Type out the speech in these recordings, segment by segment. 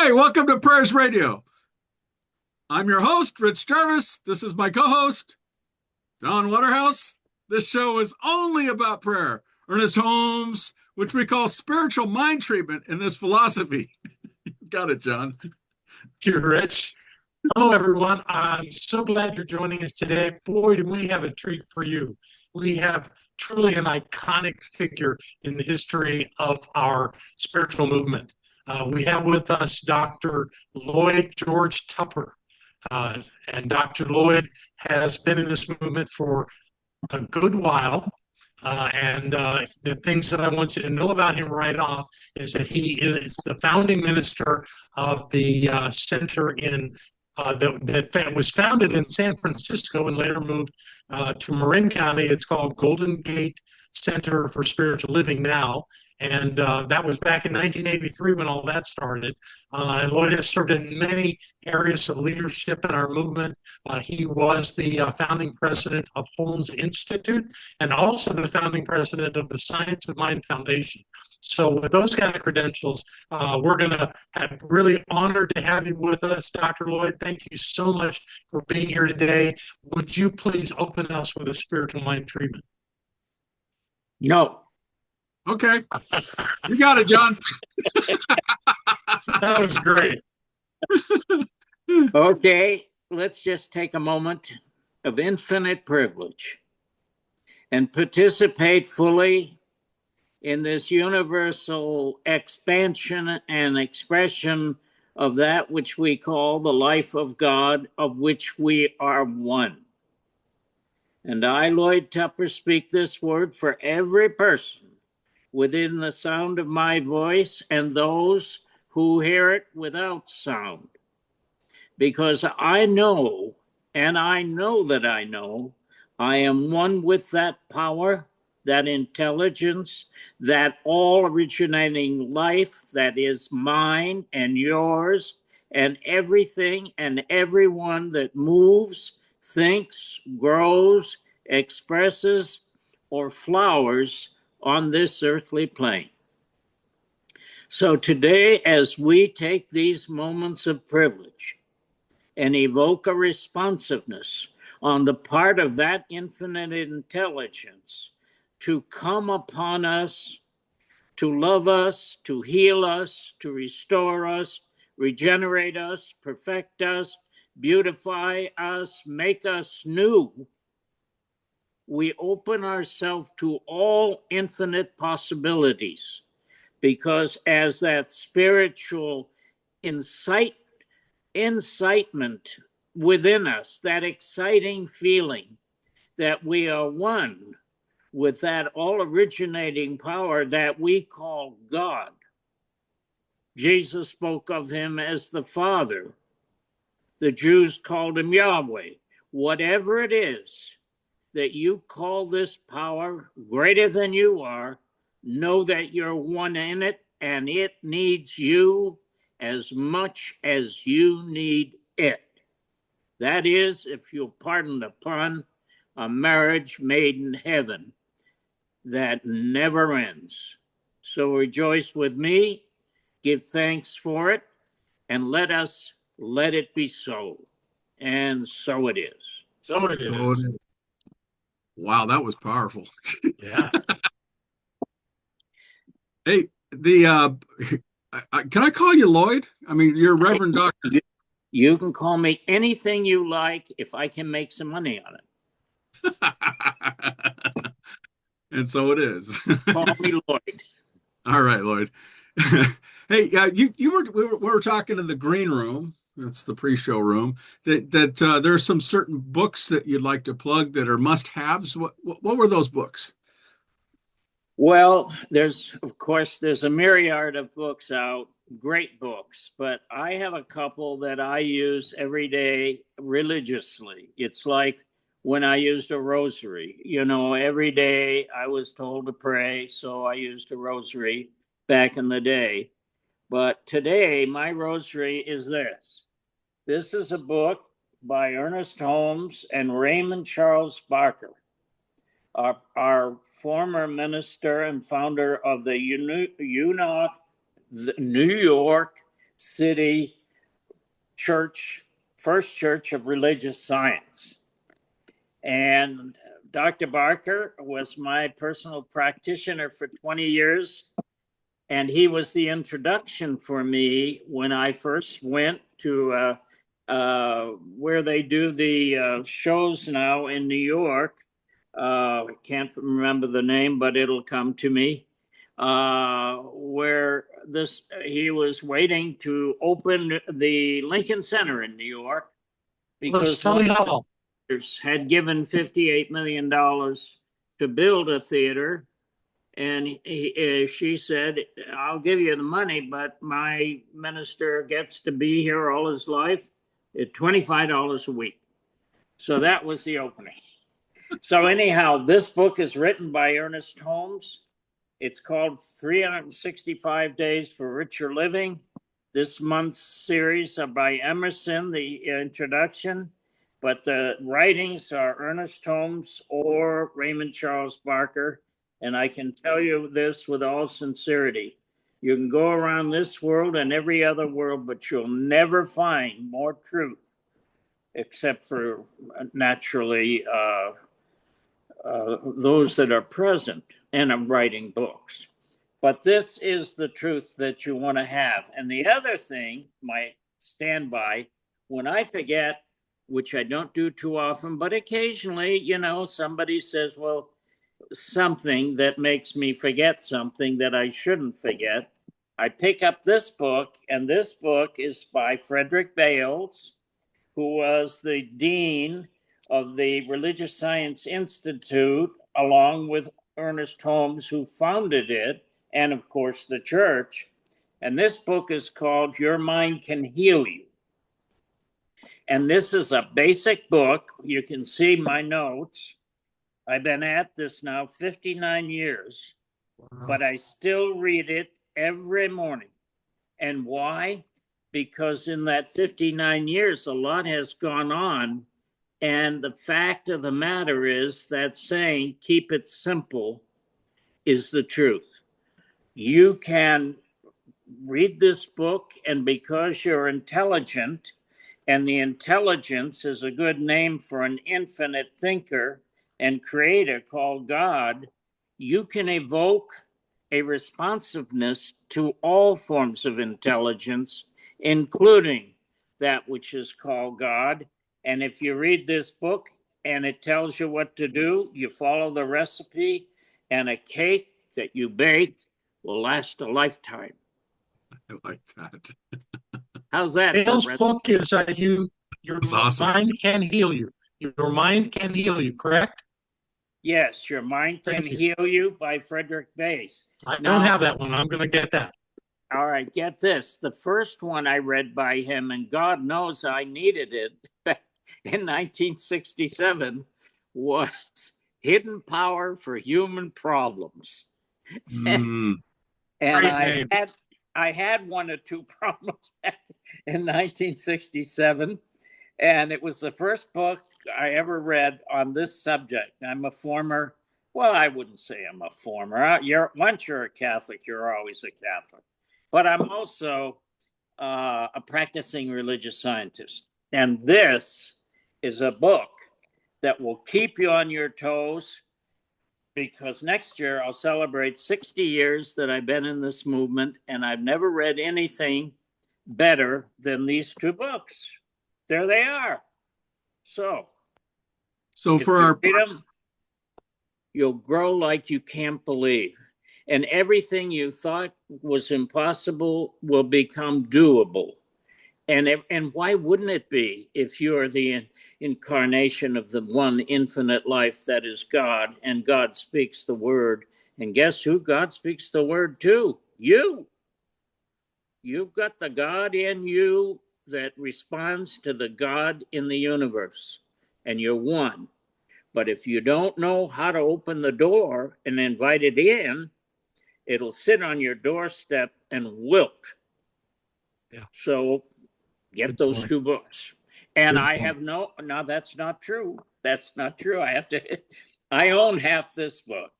Hey, welcome to Prayers Radio. I'm your host, Rich Jarvis. This is my co-host, John Waterhouse. This show is only about prayer. Ernest Holmes, which we call spiritual mind treatment in this philosophy. Got it, John. Thank you, Rich. Hello, everyone. I'm so glad you're joining us today. Boy, do we have a treat for you. We have truly an iconic figure in the history of our spiritual movement. We have with us Dr. Lloyd George Tupper. And Dr. Lloyd has been in this movement for a good while. The things that I want you to know about him right off is that he is the founding minister of the center that was founded in San Francisco and later moved to Marin County. It's called Golden Gate Center for Spiritual Living now. And that was back in 1983 when all that started. And Lloyd has served in many areas of leadership in our movement. He was the founding president of Holmes Institute and also the founding president of the Science of Mind Foundation. So with those kind of credentials, we're going to have really honored to have you with us, Dr. Lloyd. Thank you so much for being here today. Would you please open us with a spiritual mind treatment? No. Okay. You got it, John. That was great. Okay, let's just take a moment of infinite privilege and participate fully in this universal expansion and expression of that which we call the life of God, of which we are one. And I, Lloyd Tupper, speak this word for every person within the sound of my voice and those who hear it without sound. Because I know, and I know that I know, I am one with that power, that intelligence, that all originating life that is mine and yours, and everything and everyone that moves, thinks, grows, expresses, or flowers on this earthly plane. So today, as we take these moments of privilege and evoke a responsiveness on the part of that infinite intelligence to come upon us, to love us, to heal us, to restore us, regenerate us, perfect us, beautify us, make us new, we open ourselves to all infinite possibilities, because as that spiritual incitement within us, that exciting feeling that we are one with that all originating power that we call God. Jesus spoke of him as the Father. The Jews called him Yahweh. Whatever it is that you call this power greater than you are, know that you're one in it, and it needs you as much as you need it. That is, if you'll pardon the pun, a marriage made in heaven that never ends. So rejoice with me, give thanks for it, and let it be so. And so it is. So it is. Wow, that was powerful. Yeah. Hey, can I call you Lloyd? I mean, you're a Reverend Doctor. You can call me anything you like if I can make some money on it. And so it is. Call me Lloyd. All right, Lloyd. Hey, we were talking in the green room. That's the pre-show room. That there are some certain books that you'd like to plug that are must-haves. What were those books? Well, there's a myriad of books out, great books, but I have a couple that I use every day religiously. It's like when I used a rosary. Every day I was told to pray, so I used a rosary back in the day. But today, my rosary is this. This is a book by Ernest Holmes and Raymond Charles Barker, our former minister and founder of the New York City Church, First Church of Religious Science. And Dr. Barker was my personal practitioner for 20 years. And he was the introduction for me when I first went to where they do the shows now in New York. I can't remember the name, but it'll come to me. Where he was waiting to open the Lincoln Center in New York because had given $58 million to build a theater. And she said, I'll give you the money, but my minister gets to be here all his life at $25 a week. So that was the opening. So anyhow, this book is written by Ernest Holmes. It's called 365 Days for Richer Living. This month's series are by Emerson, the introduction, but the writings are Ernest Holmes or Raymond Charles Barker. And I can tell you this with all sincerity. You can go around this world and every other world, but you'll never find more truth, except for naturally those that are present and are writing books. But this is the truth that you want to have. And the other thing, my standby, when I forget, which I don't do too often, but occasionally, somebody says, well, something that makes me forget something that I shouldn't forget. I pick up this book, and this book is by Frederick Bales, who was the dean of the Religious Science Institute, along with Ernest Holmes, who founded it, and of course the church. And this book is called Your Mind Can Heal You. And this is a basic book. You can see my notes. I've been at this now 59 years, but I still read it every morning. And why? Because in that 59 years, a lot has gone on. And the fact of the matter is that saying, keep it simple, is the truth. You can read this book, and because you're intelligent, and the intelligence is a good name for an infinite thinker and creator called God, you can evoke a responsiveness to all forms of intelligence, including that which is called God. And if you read this book and it tells you what to do, you follow the recipe, and a cake that you bake will last a lifetime. I like that. How's that? Bale's book is your awesome. mind can heal you. Your mind can heal you, correct? Yes, Your Mind Can Heal You by Frederick Bales. I don't have that one. I'm going to get that. All right, get this. The first one I read by him, and God knows I needed it in 1967, was Hidden Power for Human Problems. And I had one or two problems back in 1967. And it was the first book I ever read on this subject. I'm a former, well, I wouldn't say I'm a former. Once you're a Catholic, you're always a Catholic. But I'm also a practicing religious scientist. And this is a book that will keep you on your toes, because next year I'll celebrate 60 years that I've been in this movement, and I've never read anything better than these two books. There they are. So for our freedom, you'll grow like you can't believe. And everything you thought was impossible will become doable. And why wouldn't it be if you are the incarnation of the one infinite life that is God, and God speaks the word? And guess who God speaks the word to? You. You've got the God in you that responds to the God in the universe, and you're one. But if you don't know how to open the door and invite it in, it'll sit on your doorstep and wilt. Yeah. So get those two books. And I have no, now that's not true. That's not true. I own half this book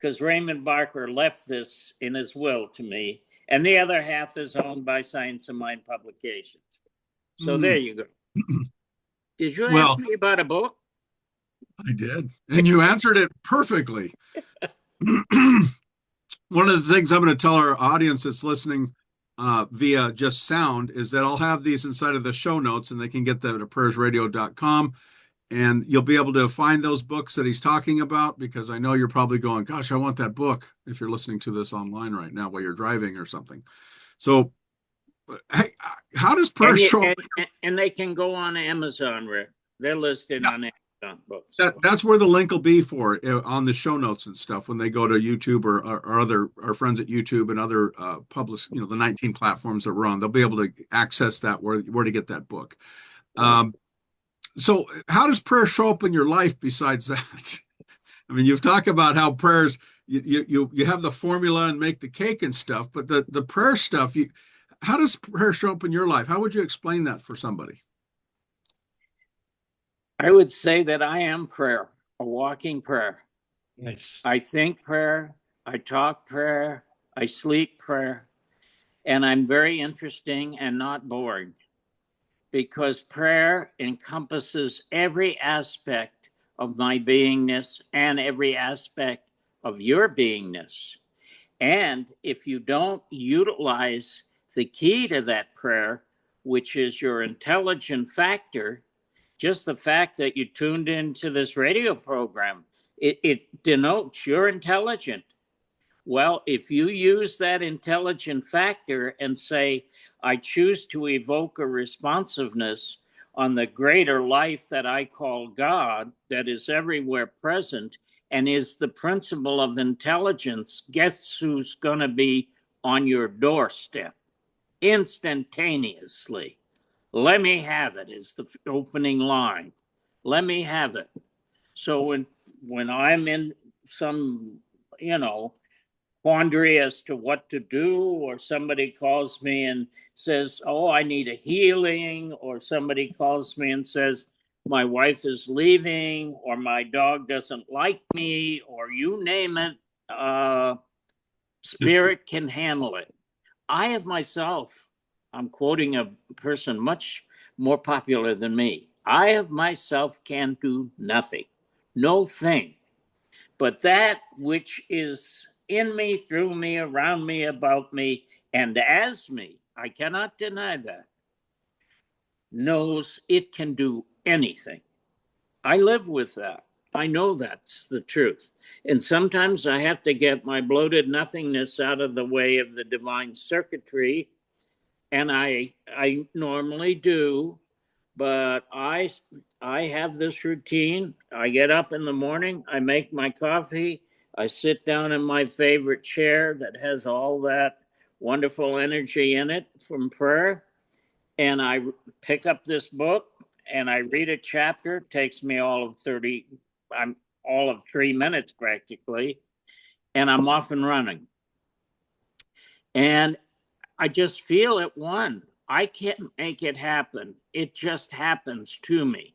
because Raymond Barker left this in his will to me. And the other half is owned by Science of Mind Publications. So there you go. Did you ask me about a book? I did. And you answered it perfectly. One of the things I'm going to tell our audience that's listening via just sound is that I'll have these inside of the show notes, and they can get that at prayersradio.com. And you'll be able to find those books that he's talking about, because I know you're probably going, gosh, I want that book, if you're listening to this online right now while you're driving or something. So hey, how does prayer show up? And they can go on Amazon, Rick. They're listed on Amazon books. That's where the link will be for it, on the show notes and stuff when they go to YouTube or our friends at YouTube and other public, the 19 platforms that we're on. They'll be able to access that where to get that book. So how does prayer show up in your life besides that? I mean, you've talked about how prayers, you have the formula and make the cake and stuff, but the prayer stuff, how does prayer show up in your life? How would you explain that for somebody? I would say that I am prayer, a walking prayer. Nice. I think prayer, I talk prayer, I sleep prayer, and I'm very interesting and not boring, because prayer encompasses every aspect of my beingness and every aspect of your beingness. And if you don't utilize the key to that prayer, which is your intelligent factor, just the fact that you tuned into this radio program, it denotes you're intelligent. Well, if you use that intelligent factor and say, I choose to evoke a responsiveness on the greater life that I call God, that is everywhere present and is the principle of intelligence, guess who's going to be on your doorstep instantaneously? Let me have it is the opening line. Let me have it. So when I'm in some, quandary as to what to do, or somebody calls me and says, oh, I need a healing, or somebody calls me and says, my wife is leaving, or my dog doesn't like me, or you name it, spirit can handle it. I have myself, I'm quoting a person much more popular than me, I of myself can do nothing, no thing, but that which is in me, through me, around me, about me, and as me, I cannot deny that, knows it can do anything. I live with that. I know that's the truth. And sometimes I have to get my bloated nothingness out of the way of the divine circuitry. And I normally do, but I have this routine. I get up in the morning, I make my coffee, I sit down in my favorite chair that has all that wonderful energy in it from prayer, and I pick up this book and I read a chapter. It takes me all of 3 minutes practically, and I'm off and running. And I just feel it won. I can't make it happen. It just happens to me.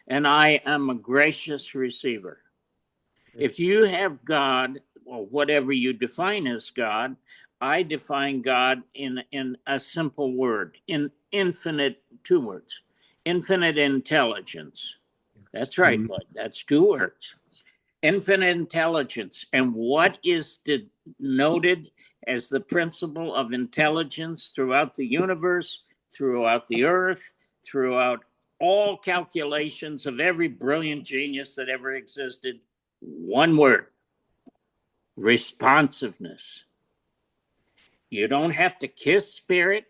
And I am a gracious receiver. Yes. If you have God, or whatever you define as God, I define God in a simple word, in infinite, 2 words, infinite intelligence. That's right, Lloyd. That's 2 words. Infinite intelligence. And what is denoted as the principle of intelligence throughout the universe, throughout the earth, throughout all calculations of every brilliant genius that ever existed? 1 word: responsiveness. You don't have to kiss spirit.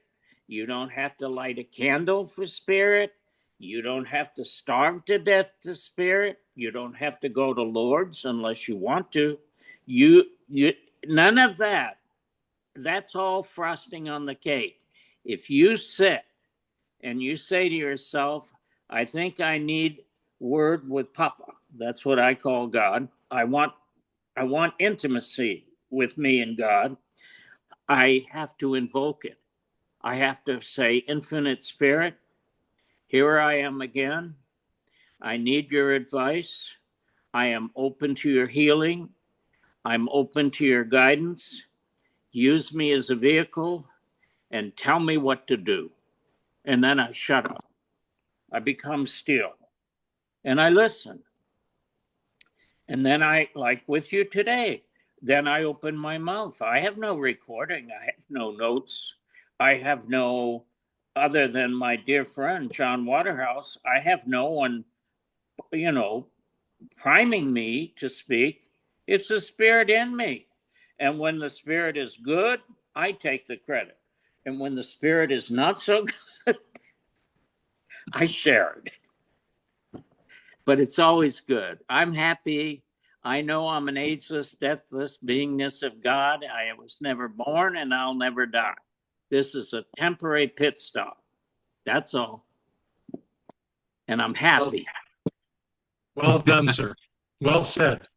You don't have to light a candle for spirit. You don't have to starve to death to spirit. You don't have to go to Lourdes unless you want to. None of that. That's all frosting on the cake. If you sit and you say to yourself, I think I need word with Papa. That's what I call God. I want intimacy with me and God. I have to invoke it. I have to say, Infinite Spirit, here I am again. I need your advice. I am open to your healing. I'm open to your guidance. use me as a vehicle, and tell me what to do. And then I shut up. I become still. And I listen. And then like with you today, then I open my mouth. I have no recording. I have no notes. I have no, other than my dear friend, John Waterhouse, I have no one, priming me to speak. It's the Spirit in me. And when the Spirit is good, I take the credit. And when the Spirit is not so good, I share it. But it's always good. I'm happy. I know I'm an ageless, deathless beingness of God. I was never born and I'll never die. This is a temporary pit stop. That's all. And I'm happy. Well done, sir. Well said.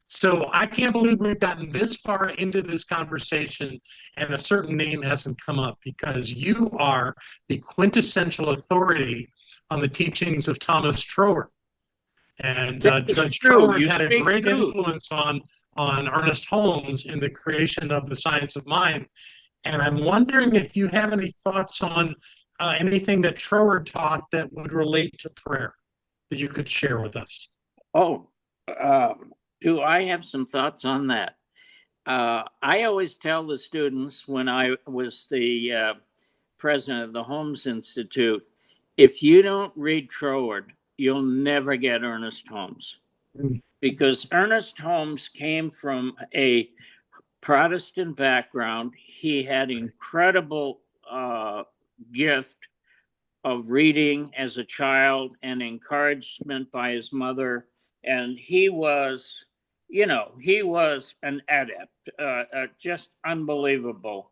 So I can't believe we've gotten this far into this conversation and a certain name hasn't come up, because you are the quintessential authority on the teachings of Thomas Troward. And Judge Troward had a great influence on Ernest Holmes in the creation of the science of mind. And I'm wondering if you have any thoughts on anything that Troward taught that would relate to prayer that you could share with us. Do I have some thoughts on that? I always tell the students when I was the president of the Holmes Institute, if you don't read Troward, you'll never get Ernest Holmes. Because Ernest Holmes came from a Protestant background. He had incredible gift of reading as a child and encouragement by his mother. And he was, he was an adept, just unbelievable.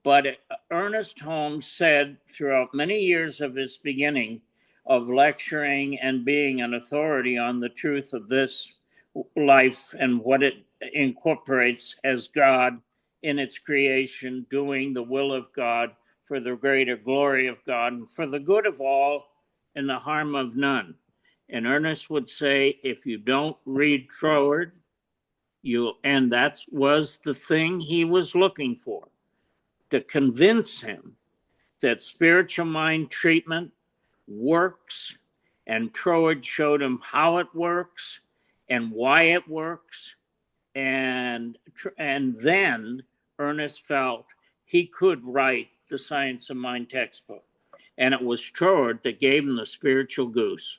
But Ernest Holmes said throughout many years of his beginning of lecturing and being an authority on the truth of this life and what it incorporates as God in its creation, doing the will of God for the greater glory of God and for the good of all and the harm of none. And Ernest would say, if you don't read Troward, and that was the thing he was looking for, to convince him that spiritual mind treatment works, and Troward showed him how it works and why it works. And then Ernest felt he could write the Science of Mind textbook. And it was Troward that gave him the spiritual goose.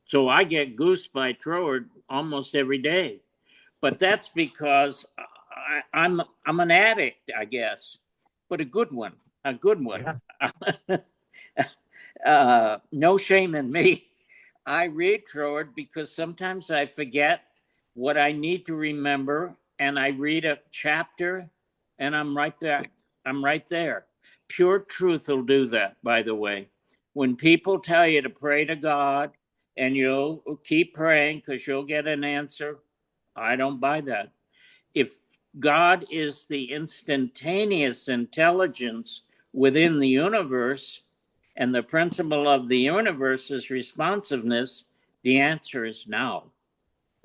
So I get goose by Troward almost every day. But that's because I'm an addict, I guess, but a good one. Yeah. No shame in me. I read Troward because sometimes I forget what I need to remember, and I read a chapter and I'm right back. I'm right there. Pure truth will do that, by the way. When people tell you to pray to God and you'll keep praying because you'll get an answer, I don't buy that. If God is the instantaneous intelligence within the universe, and the principle of the universe is responsiveness, the answer is now.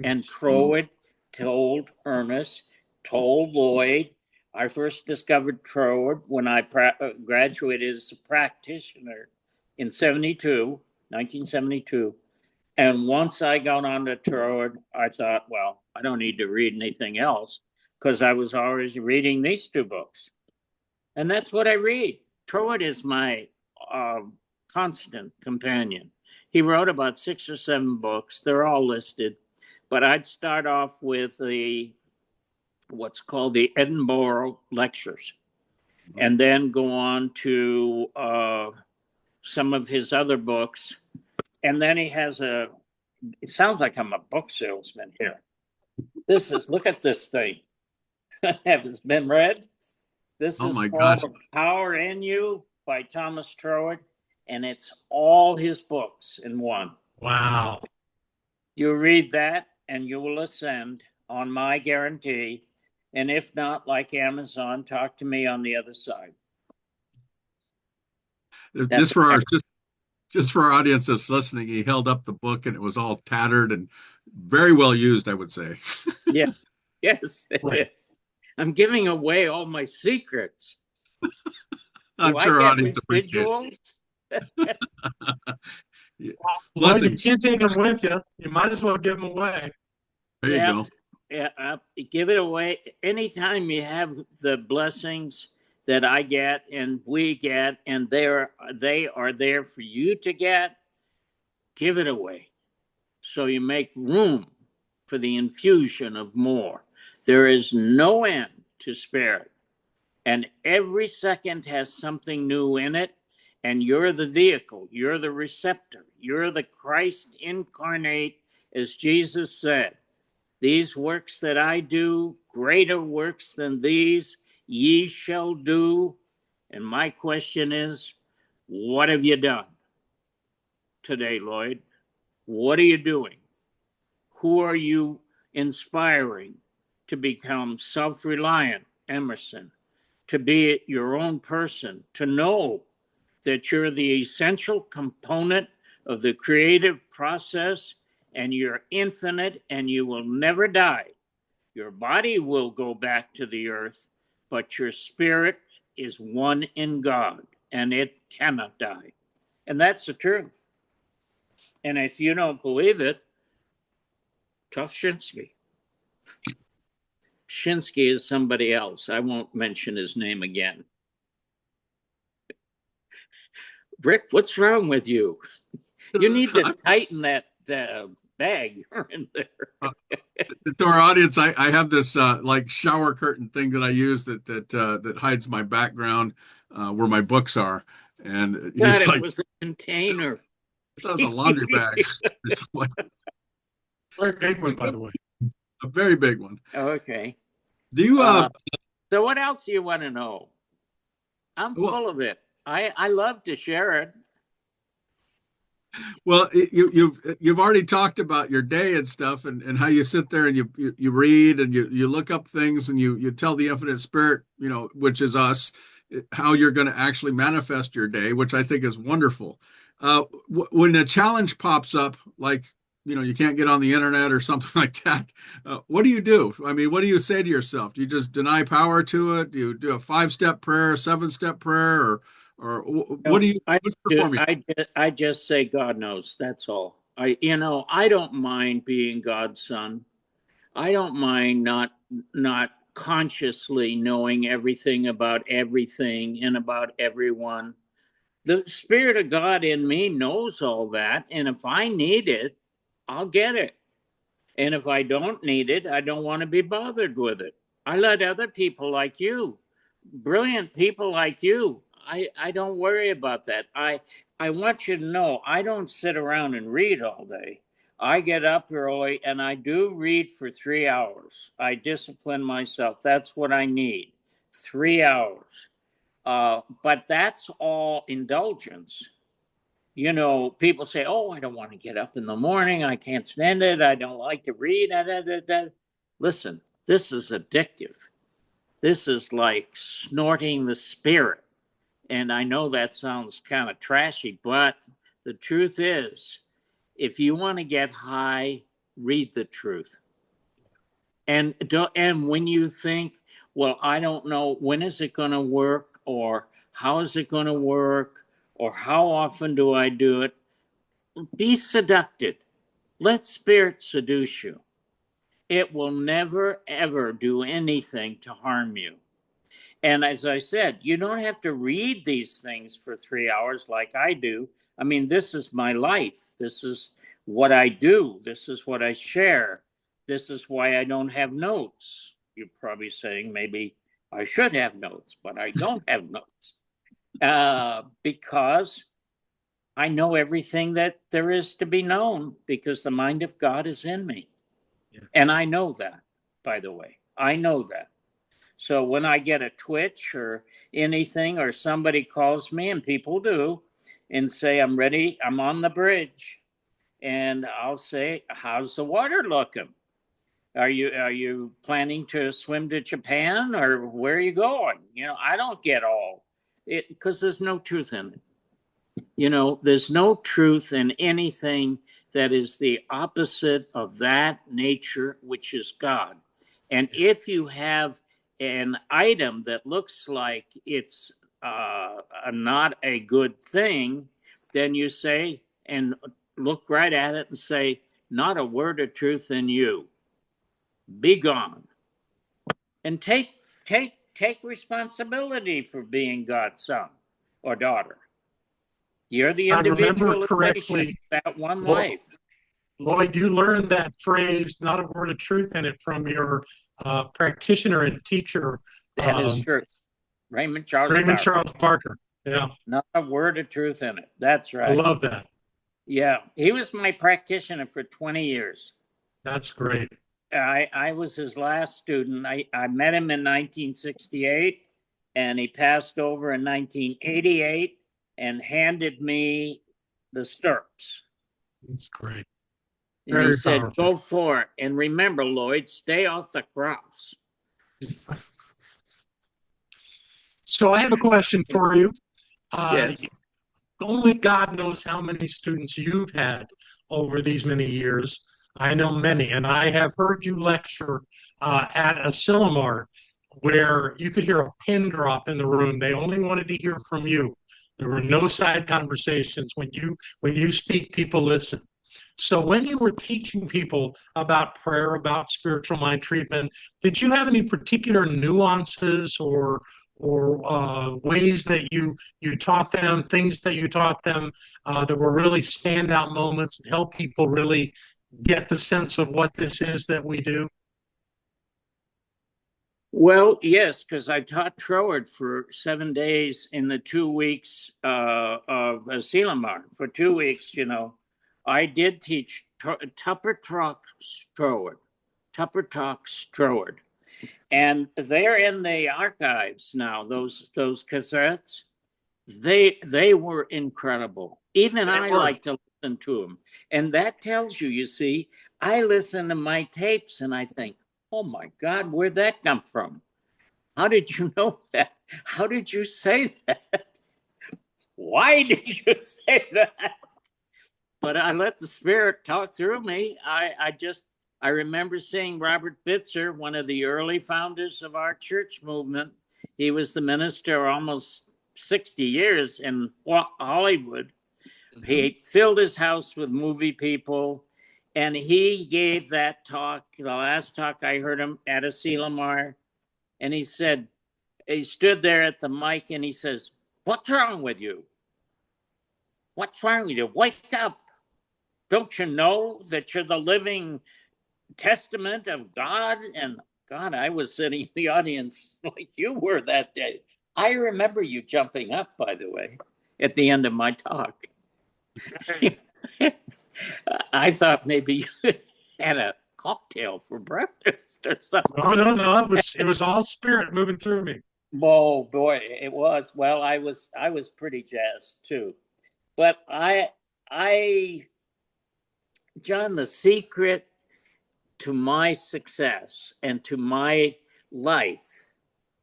And Troward told Ernest, told Lloyd. I first discovered Troward when I graduated as a practitioner in 1972. And once I got onto Troward, I thought, well, I don't need to read anything else because I was always reading these two books. And that's what I read. Troward is my constant companion. He wrote about 6 or 7 books. They're all listed. But I'd start off with what's called the Edinburgh Lectures, and then go on to some of his other books. And then he has it sounds like I'm a book salesman here. Look at this thing. Have it been read? This is called Power in You by Thomas Troward, and it's all his books in one. Wow. You read that and you will ascend on my guarantee. And if not, like Amazon, talk to me on the other side. Just for our audience that's listening, he held up the book and it was all tattered and very well used, I would say. Yeah. Yes, it is. I'm giving away all my secrets. I'm Do sure I our get audience appreciates residuals? it. Well, you Blessings. can't take them with you. You might as well give them away. There you go. Yeah, give it away. Anytime you have the blessings that I get and we get, and they are there for you to get, give it away. So you make room for the infusion of more. There is no end to spirit, and every second has something new in it. And you're the vehicle, you're the receptor, you're the Christ incarnate, as Jesus said. These works that I do, greater works than these, ye shall do. And my question is, what have you done today, Lloyd? What are you doing? Who are you inspiring to become self-reliant, Emerson? To be your own person, to know that you're the essential component of the creative process, and you're infinite and you will never die. Your body will go back to the earth, but your spirit is one in God and it cannot die. And that's the truth. And if you don't believe it, tough Shinsky. Shinsky is somebody else. I won't mention his name again. Rick, what's wrong with you? You need to tighten that bag in there. To our audience, I have this like shower curtain thing that I use that hides my background where my books are, and God, it's it like was a container. that was a laundry bag. It's like Very big one, by the way. a very big one. Okay. Do you So what else do you want to know? I'm full of it. I love to share it. Well, you've already talked about your day and stuff, and how you sit there and you read and you look up things and you tell the infinite spirit, which is us, how you're going to actually manifest your day, which I think is wonderful. When a challenge pops up, like you can't get on the internet or something like that, what do you do? I mean, what do you say to yourself? Do you just deny power to it? Do you do a 5-step prayer, 7-step prayer, or what do you? What's your formula? I just say God knows. That's all. I don't mind being God's son. I don't mind not consciously knowing everything about everything and about everyone. The Spirit of God in me knows all that, and if I need it, I'll get it. And if I don't need it, I don't want to be bothered with it. I let other people like you, brilliant people like you, I don't worry about that. I want you to know I don't sit around and read all day. I get up early and I do read for 3 hours. I discipline myself. That's what I need. 3 hours. But that's all indulgence. People say, "Oh, I don't want to get up in the morning. I can't stand it. I don't like to read." Listen, this is addictive. This is like snorting the spirit. And I know that sounds kind of trashy, but the truth is, if you want to get high, read the truth. And when you think, well, I don't know, when is it going to work, or how is it going to work, or how often do I do it? Be seduced. Let spirit seduce you. It will never, ever do anything to harm you. And as I said, you don't have to read these things for 3 hours like I do. I mean, this is my life. This is what I do. This is what I share. This is why I don't have notes. You're probably saying maybe I should have notes, but I don't have notes because I know everything that there is to be known, because the mind of God is in me. Yeah. And I know that, by the way. I know that. So when I get a twitch or anything, or somebody calls me, and people do, and say, "I'm ready, I'm on the bridge," and I'll say, "How's the water looking? Are you planning to swim to Japan, or where are you going?" I don't get all it, because there's no truth in it. There's no truth in anything that is the opposite of that nature, which is God. And if you have an item that looks like it's not a good thing, then you say, and look right at it and say, not a word of truth in you. Be gone. And take responsibility for being God's son or daughter. You're the I remember individualization of correctly, that one Lo- life. Lloyd, you learned that phrase, not a word of truth in it, from your practitioner and teacher, That is true. Raymond Charles Raymond Parker. Charles Parker. Yeah, Not a word of truth in it. That's I right. love that. Yeah, he was my practitioner for 20 years. That's great. I was his last student. I met him in 1968, and he passed over in 1988 and handed me the stirrups. That's great. And he said, go for it. And remember, Lloyd, stay off the cross. So I have a question for you. Yes. Only God knows how many students you've had over these many years. I know many, and I have heard you lecture at a Silmar where you could hear a pin drop in the room. They only wanted to hear from you. There were no side conversations. When you speak, people listen. So when you were teaching people about prayer, about spiritual mind treatment, did you have any particular nuances or ways that you taught them, things that you taught them that were really standout moments and help people really get the sense of what this is that we do? Well, yes, because I taught Troward for 7 days in the 2 weeks of Selamar. For 2 weeks, I did teach Tupper Talks Troward. Tupper Talks Troward. And they're in the archives now, those cassettes. They were incredible. Even I like to listen to them. And that tells you, you see, I listen to my tapes and I think, oh my God, where'd that come from? How did you know that? How did you say that? Why did you say that? But I let the Spirit talk through me. I remember seeing Robert Bitzer, one of the early founders of our church movement. He was the minister almost 60 years in Hollywood. Mm-hmm. He filled his house with movie people, and he gave that talk, the last talk I heard him at a Selamar, and he said, he stood there at the mic and he says, what's wrong with you? What's wrong with you? Wake up. Don't you know that you're the living testament of God? And God, I was sitting in the audience like you were that day. I remember you jumping up, by the way, at the end of my talk. I thought maybe you had a cocktail for breakfast or something. No. It was all Spirit moving through me. Oh boy, it was. Well, I was pretty jazzed too. But John, the secret to my success and to my life,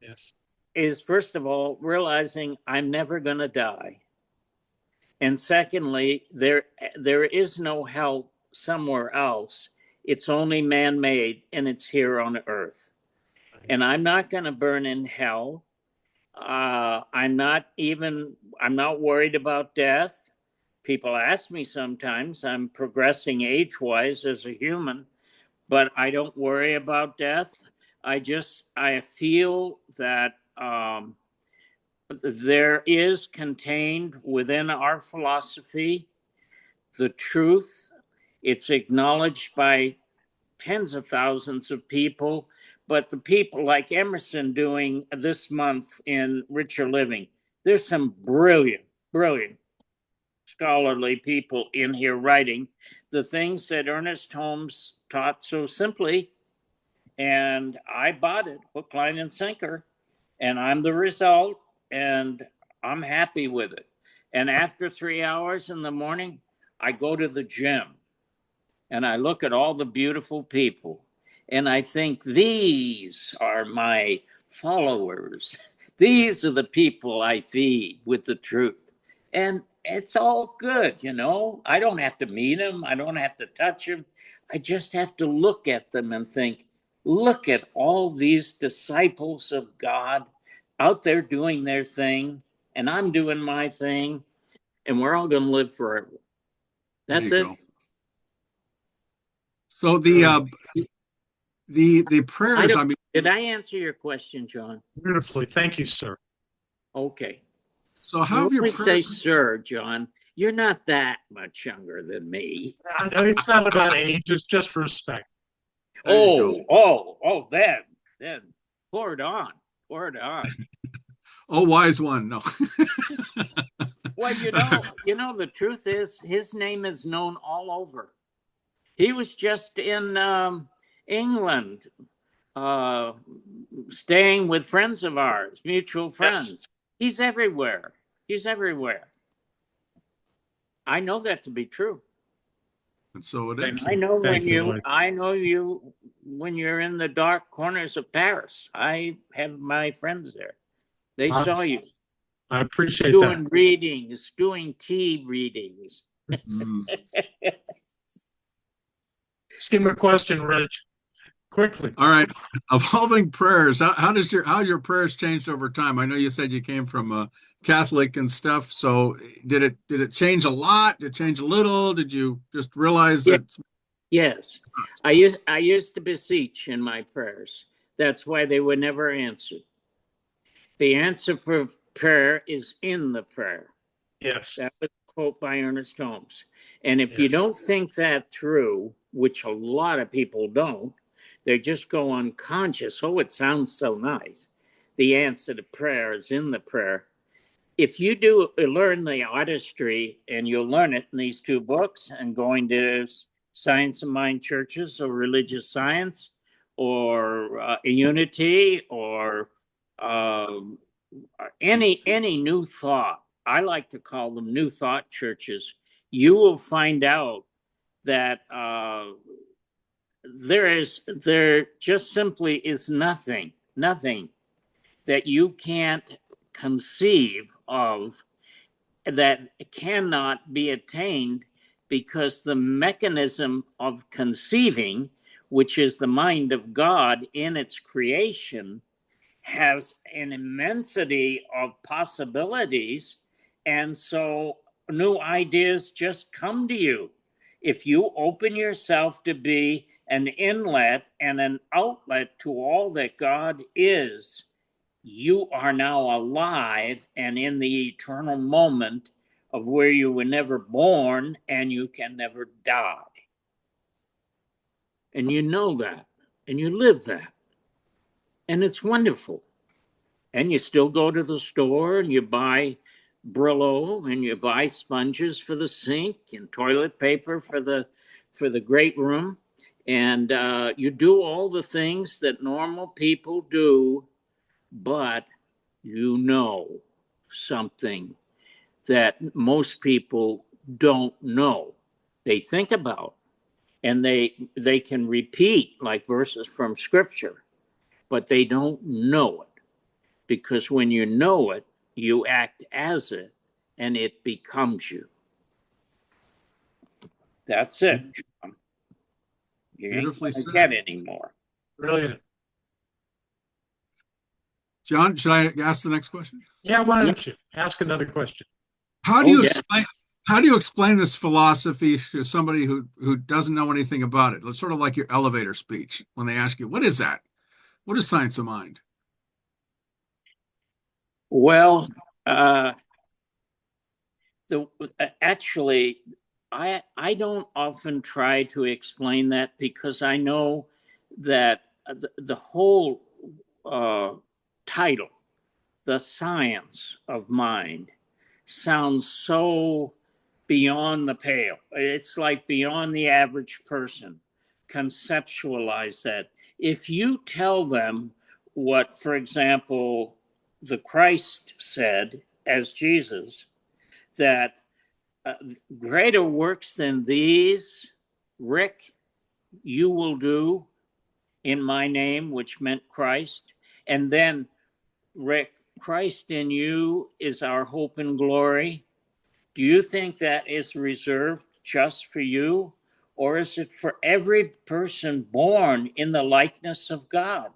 yes, is first of all realizing I'm never going to die, and secondly, there is no hell somewhere else. It's only man-made, and it's here on earth. And I'm not going to burn in hell. I'm not worried about death. People ask me sometimes. I'm progressing age-wise as a human, but I don't worry about death. I feel that there is contained within our philosophy the truth. It's acknowledged by tens of thousands of people, but the people like Emerson doing this month in Richer Living, there's some brilliant scholarly people in here writing the things that Ernest Holmes taught so simply. And I bought it, hook, line, and sinker, and I'm the result, and I'm happy with it. And after 3 hours in the morning, I go to the gym and I look at all the beautiful people and I think, these are my followers. These are the people I feed with the truth. And it's all good, I don't have to meet them. I don't have to touch them. I just have to look at them and think, Look at all these disciples of God out there doing their thing, and I'm doing my thing, and we're all going to live forever. That's There it. you go. So the prayers, I mean, Did I answer your question, John? Beautifully. Thank you, sir. Okay. so how You have your always say, prayers, sir, John. You're not that much younger than me. It's not about age, it's just respect. there you go. Then pour it on. Pour it on. Oh, wise one. No. Well, the truth is his name is known all over. He was just in England, staying with friends of ours, mutual friends. Yes. He's everywhere. He's everywhere. I know that to be true. And so it is. I know Thank you, Lloyd. when you're in the dark corners of Paris. I have my friends there. They saw you I appreciate doing that. readings, doing tea readings. Mm. Just give me a question, Rich. Quickly. All right. Evolving prayers. How your prayers changed over time? I know you said you came from a Catholic and stuff. So did it change a lot? Did it change a little? Did you just realize that? Yes. I used to beseech in my prayers. That's why they were never answered. The answer for prayer is in the prayer. Yes. That was a quote by Ernest Holmes. And if you Yes. don't think that through, which a lot of people don't, they just go unconscious. Oh, it sounds so nice. The answer to prayer is in the prayer. If you do learn the artistry, and you'll learn it in these two books, and going to Science of Mind churches or religious science or unity or any new thought, I like to call them new thought churches, you will find out that there just simply is nothing that you can't conceive of that cannot be attained, because the mechanism of conceiving, which is the mind of God in its creation, has an immensity of possibilities. And so new ideas just come to you. If you open yourself to be an inlet and an outlet to all that God is, you are now alive and in the eternal moment of where you were never born and you can never die. And you know that, and you live that. And it's wonderful. And you still go to the store and you buy Brillo and you buy sponges for the sink and toilet paper for the great room. And you do all the things that normal people do, but you know something that most people don't know. They think about, and they can repeat like verses from scripture, but they don't know it. Because when you know it, you act as it, and it becomes you. That's it, John. You Beautifully ain't said. gonna get anymore. Brilliant. John, should I ask the next question? Yeah, why don't you ask another question? How do you explain this philosophy to somebody who doesn't know anything about it? It's sort of like your elevator speech when they ask you, what is that? What is science of mind? Well, actually, I don't often try to explain that, because I know that the whole title, The Science of Mind, sounds so beyond the pale. It's like beyond the average person. Conceptualize that. If you tell them what, for example, the Christ said as Jesus, that greater works than these, Rick, you will do in my name, which meant Christ. And then, Rick, Christ in you is our hope and glory. Do you think that is reserved just for you? or is it for every person born in the likeness of God?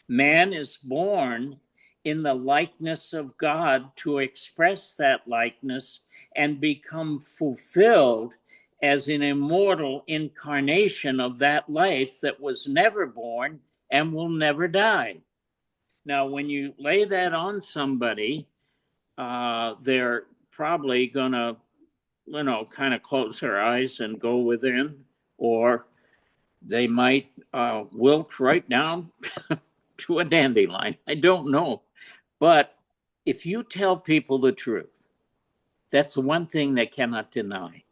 Man is born in the likeness of God to express that likeness and become fulfilled as an immortal incarnation of that life that was never born and will never die. Now, when you lay that on somebody, they're probably going to, kind of close their eyes and go within, or they might wilt right down to a dandelion. I don't know. But if you tell people the truth, that's the one thing they cannot deny,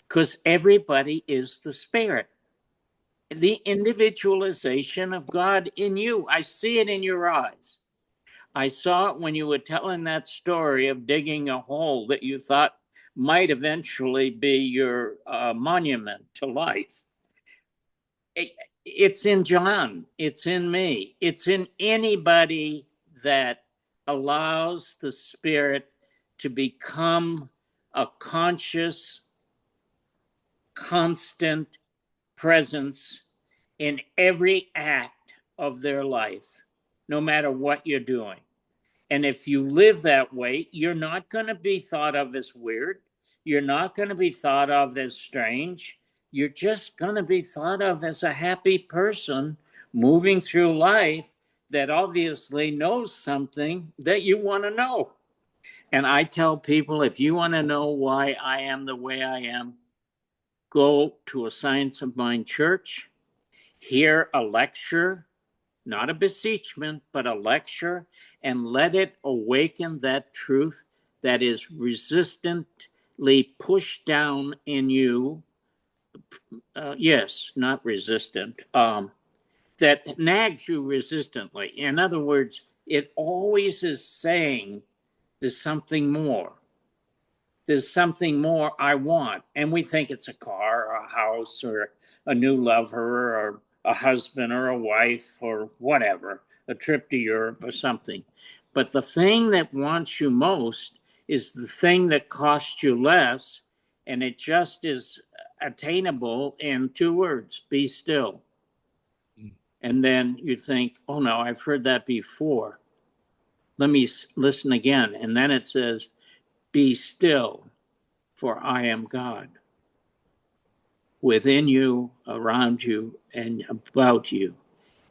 because everybody is the spirit. The individualization of God in you. I see it in your eyes. I saw it when you were telling that story of digging a hole that you thought might eventually be your monument to life. It's in John. It's in me. It's in anybody that allows the Spirit to become a conscious, constant presence in every act of their life, no matter what you're doing. And if you live that way, you're not going to be thought of as weird. You're not going to be thought of as strange. You're just going to be thought of as a happy person moving through life that obviously knows something that you want to know. And I tell people, if you want to know why I am the way I am, go to a Science of Mind church, hear a lecture, not a beseechment, but a lecture, and let it awaken that truth that is resistantly pushed down in you. Yes, not resistant, that nags you resistantly. In other words, it always is saying there's something more. There's something more I want. And we think it's a car or a house or a new lover or a husband or a wife or whatever, a trip to Europe or something. But the thing that wants you most is the thing that costs you less, and it just is attainable in 2 words: be still. And then you think, oh no, I've heard that before. Let me listen again. And then it says, be still, for I am God. Within you, around you, and about you.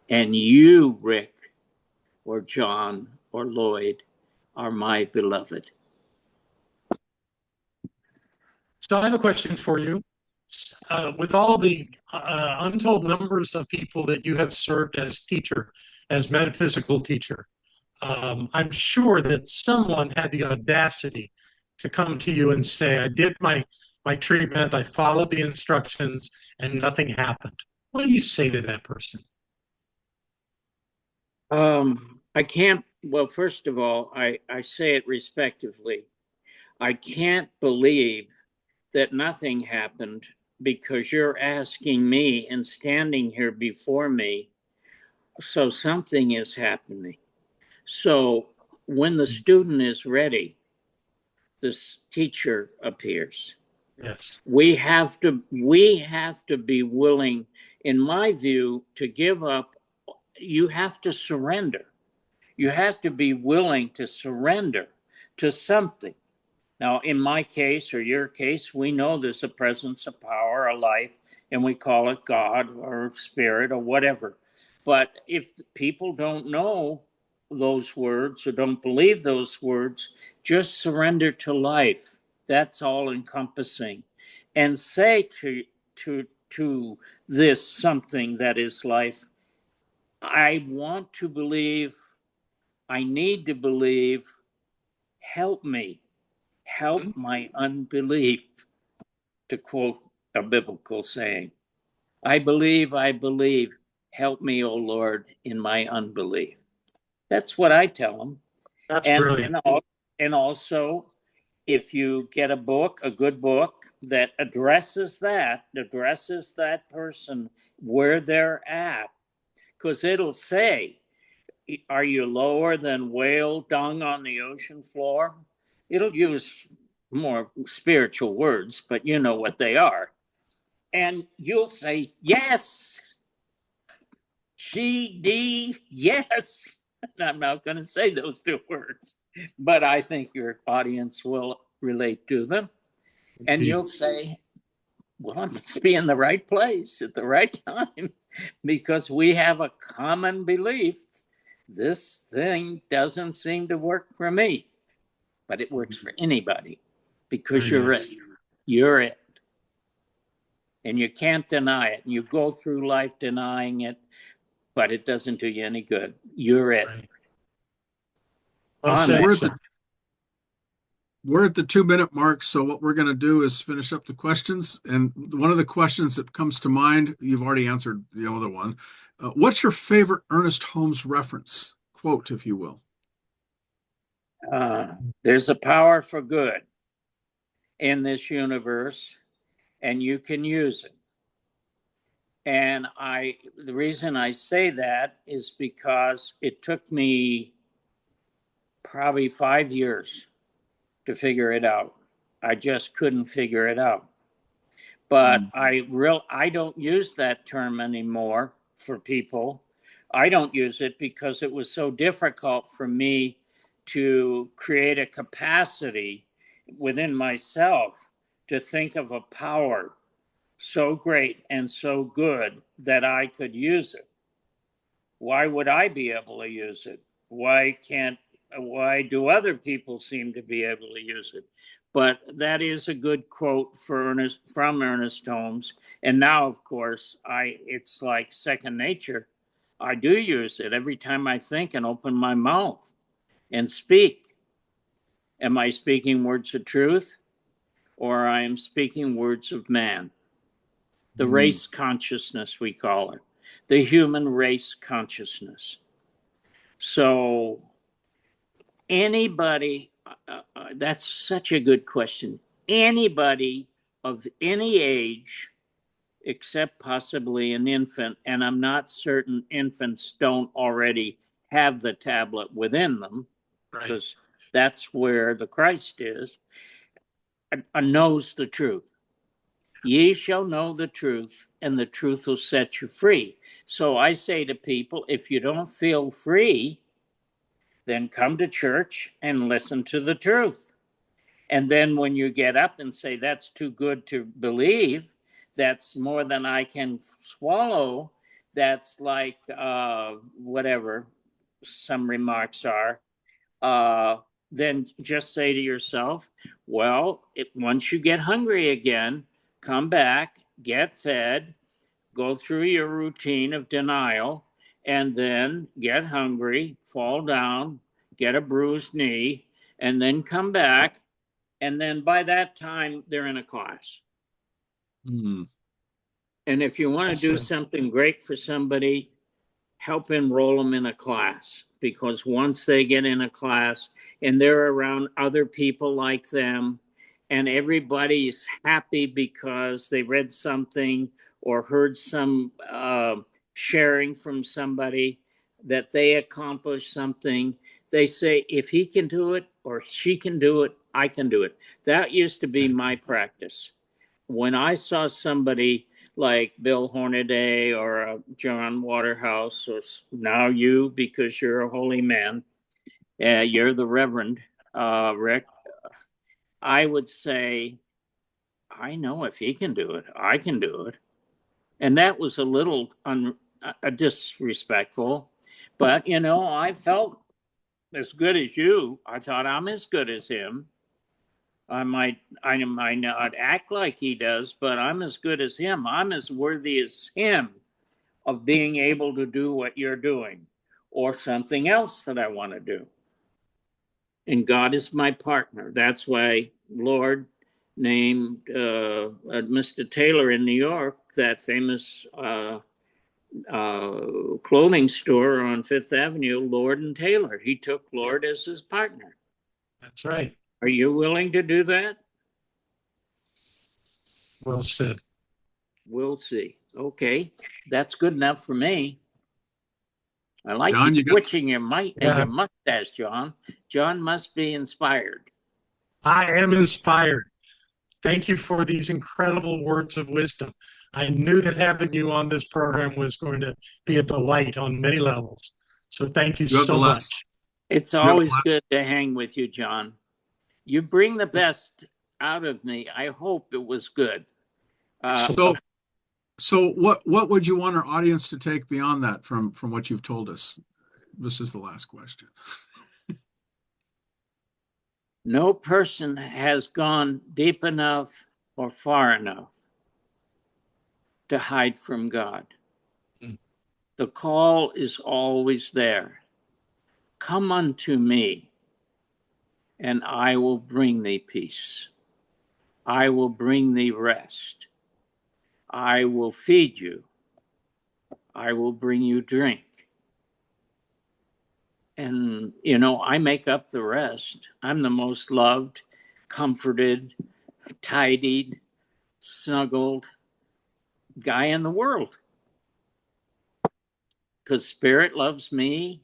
And you, Rick, or John, or Lloyd, are my beloved. So I have a question for you. With all the untold numbers of people that you have served as teacher, as metaphysical teacher, I'm sure that someone had the audacity to come to you and say, I did my treatment, I followed the instructions, and nothing happened. What do you say to that person? I can't, well, first of all, I say it respectively. I can't believe that nothing happened because you're asking me and standing here before me. So something is happening. So when the student is ready, this teacher appears. Yes. We have to be willing, in my view, to give up. You have to surrender. You have to be willing to surrender to something. Now, in my case or your case, we know there's a presence, a power, a life, and we call it God or spirit or whatever. But if people don't know those words or don't believe those words, just surrender to life. That's all encompassing. And say to this something that is life, I want to believe, I need to believe, help me. Help my unbelief, to quote a biblical saying. I believe, help me, O Lord, in my unbelief. That's what I tell them. That's brilliant. And also, if you get a book, a good book that addresses that person where they're at, because it'll say, are you lower than whale dung on the ocean floor? It'll use more spiritual words, but you know what they are. And you'll say, yes, yes. And I'm not going to say those two words, but I think your audience will relate to them. And you'll say, well, I must be in the right place at the right time because we have a common belief. This thing doesn't seem to work for me, but it works for anybody because you're it. You're it. And you can't deny it. You go through life denying it, but it doesn't do you any good. You're it. Right. Well said, we're at the 2-minute mark, so what we're going to do is finish up the questions. And one of the questions that comes to mind, you've already answered the other one. What's your favorite Ernest Holmes reference? Quote, if you will. There's a power for good in this universe, and you can use it. And the reason I say that is because it took me probably 5 years to figure it out. I just couldn't figure it out. But I don't use that term anymore for people. I don't use it because it was so difficult for me to create a capacity within myself to think of a power so great and so good that I could use it. Why would I be able to use it? Why do other people seem to be able to use it? But that is a good quote from Ernest Holmes. And now, of course, it's like second nature. I do use it every time I think and open my mouth and speak. Am I speaking words of truth, or I am speaking words of man? The race consciousness, we call it. The human race consciousness. So anybody, that's such a good question. Anybody of any age, except possibly an infant, and I'm not certain infants don't already have the tablet within them, because that's where the Christ is, knows the truth. Ye shall know the truth, and the truth will set you free. So I say to people, if you don't feel free, then come to church and listen to the truth. And then when you get up and say, that's too good to believe, that's more than I can swallow, that's like whatever some remarks are, then just say to yourself, well, once you get hungry again, come back, get fed, go through your routine of denial, and then get hungry, fall down, get a bruised knee, and then come back. And then by that time, they're in a class. And if you want to do something great for somebody, help enroll them in a class. Because once they get in a class and they're around other people like them, and everybody's happy because they read something or heard some sharing from somebody that they accomplished something, they say, if he can do it or she can do it, I can do it. That used to be my practice. When I saw somebody like Bill Hornaday or John Waterhouse, or now you, because you're a holy man, you're the Reverend Rick, I would say, I know if he can do it, I can do it. And that was a little disrespectful. But, I felt as good as you. I thought I'm as good as him. I might not act like he does, but I'm as good as him. I'm as worthy as him of being able to do what you're doing or something else that I want to do. And God is my partner. That's why Lord named Mr. Taylor in New York, that famous clothing store on Fifth Avenue, Lord and Taylor. He took Lord as his partner. That's right. Are you willing to do that? Well said. We'll see. Okay, that's good enough for me. I like John, you twitching your mustache, John. John must be inspired. I am inspired. Thank you for these incredible words of wisdom. I knew that having you on this program was going to be a delight on many levels. So thank you You have the so last. much. It's always good to hang with you, John. You bring the best out of me. I hope it was good. So what would you want our audience to take beyond that from what you've told us? This is the last question. No person has gone deep enough or far enough to hide from God. The call is always there. Come unto me, and I will bring thee peace. I will bring thee rest. I will feed you. I will bring you drink. And, I make up the rest. I'm the most loved, comforted, tidied, snuggled guy in the world. Because Spirit loves me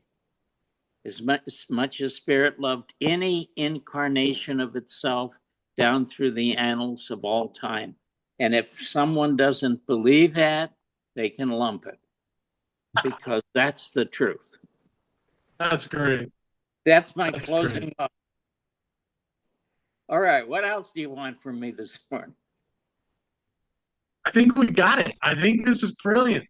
as much as Spirit loved any incarnation of itself down through the annals of all time. And if someone doesn't believe that, they can lump it, because that's the truth. That's great. That's my closing thought. All right, what else do you want from me this morning? I think we got it. I think this is brilliant.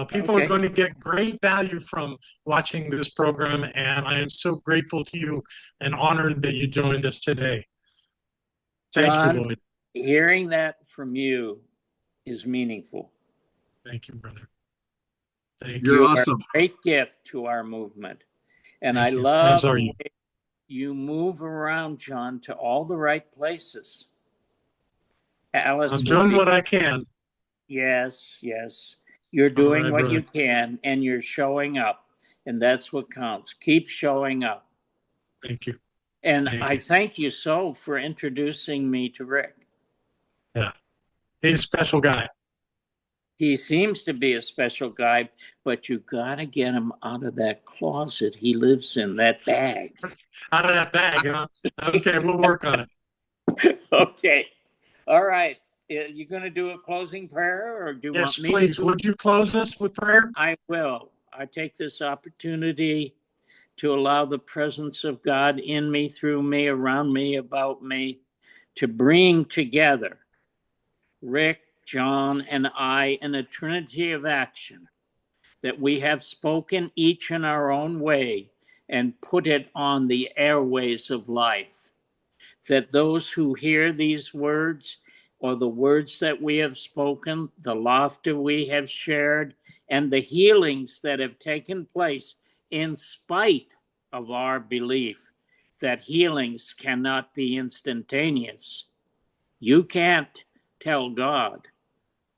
People Okay. are going to get great value from watching this program, and I am so grateful to you and honored that you joined us today. Thank John, you, Lloyd. Hearing that from you is meaningful. Thank you, brother. Thank You're You awesome. are a great gift to our movement. And Thank I you. love As are the you. way you move around, John, to all the right places. Alice I'm would doing be, what I can. yes. You're All doing right, what brother. you can, and you're showing up. And that's what counts. Keep showing up. Thank you. And Thank I you. thank you so for introducing me to Rick. Yeah. He's a special guy. He seems to be a special guy, but you got to get him out of that closet he lives in, that bag. Out of that bag, huh? Okay, we'll work on it. Okay. All right. You going to do a closing prayer, or do you Yes, want me please. to? Would you close us with prayer? I will. I take this opportunity to allow the presence of God in me, through me, around me, about me, to bring together Rick, John, and I in a trinity of action that we have spoken each in our own way and put it on the airways of life. That those who hear these words, or the words that we have spoken, the laughter we have shared, and the healings that have taken place in spite of our belief that healings cannot be instantaneous. You can't tell God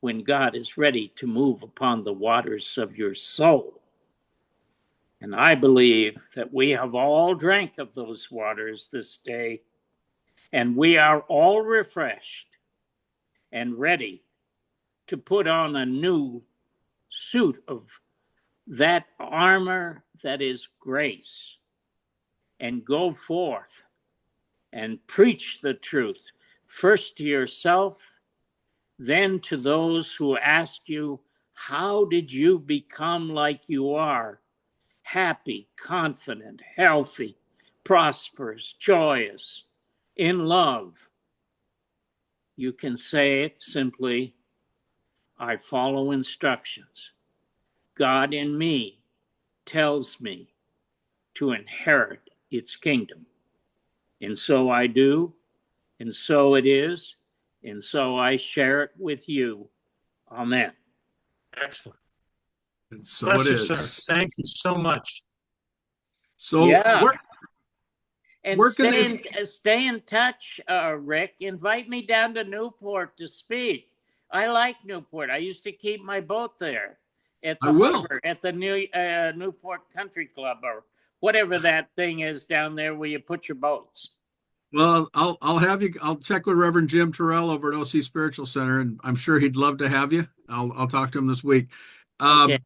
when God is ready to move upon the waters of your soul. And I believe that we have all drank of those waters this day, and we are all refreshed and ready to put on a new suit of that armor that is grace, and go forth and preach the truth, first to yourself, then to those who ask you, how did you become like you are? Happy, confident, healthy, prosperous, joyous, in love. You can say it simply, I follow instructions. God in me tells me to inherit its kingdom. And so I do, and so it is, and so I share it with you. Amen. Excellent. And so Bless it you, is. sir. Thank you so much. So Yeah. And where can they... stay in touch, Rick. Invite me down to Newport to speak. I like Newport. I used to keep my boat there at the harbor, at the Newport Country Club, or whatever that thing is down there where you put your boats. Well, I'll check with Reverend Jim Terrell over at OC Spiritual Center, and I'm sure he'd love to have you. I'll talk to him this week. Okay.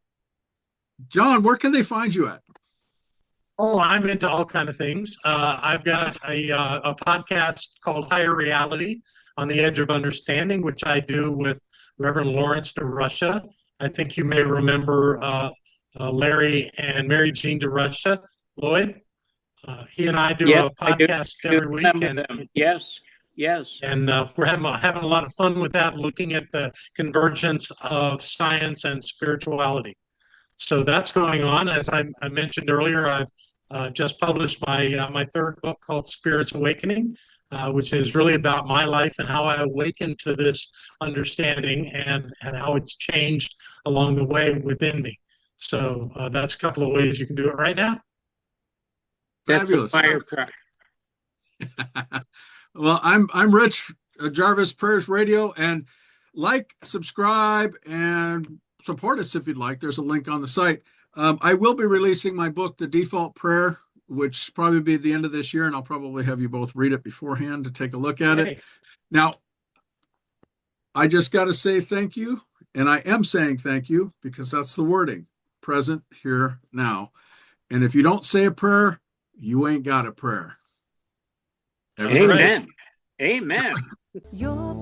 John, where can they find you at? Oh, I'm into all kind of things. I've got a podcast called Higher Reality on the Edge of Understanding, which I do with Reverend Lawrence DeRusha. I think you may remember Larry and Mary Jean DeRusha, Lloyd. He and I do Yes, a I do, podcast do every week, remember them. Yes, yes. and we're having a lot of fun with that, looking at the convergence of science and spirituality. So that's going on. As I mentioned earlier, I've just published my third book called Spirits Awakening, which is really about my life and how I awakened to this understanding and how it's changed along the way within me. So that's a couple of ways you can do it right now. That's Fabulous. a fire truck. Well, I'm Rich, Jarvis Prayers Radio, and like, subscribe, and support us if you'd like. There's a link on the site. I will be releasing my book, The Default Prayer, which probably be the end of this year, and I'll probably have you both read it beforehand to take a look at it. Now, I just got to say thank you, and I am saying thank you because that's the wording, present, here, now. And if you don't say a prayer, you ain't got a prayer. Amen. Amen. Your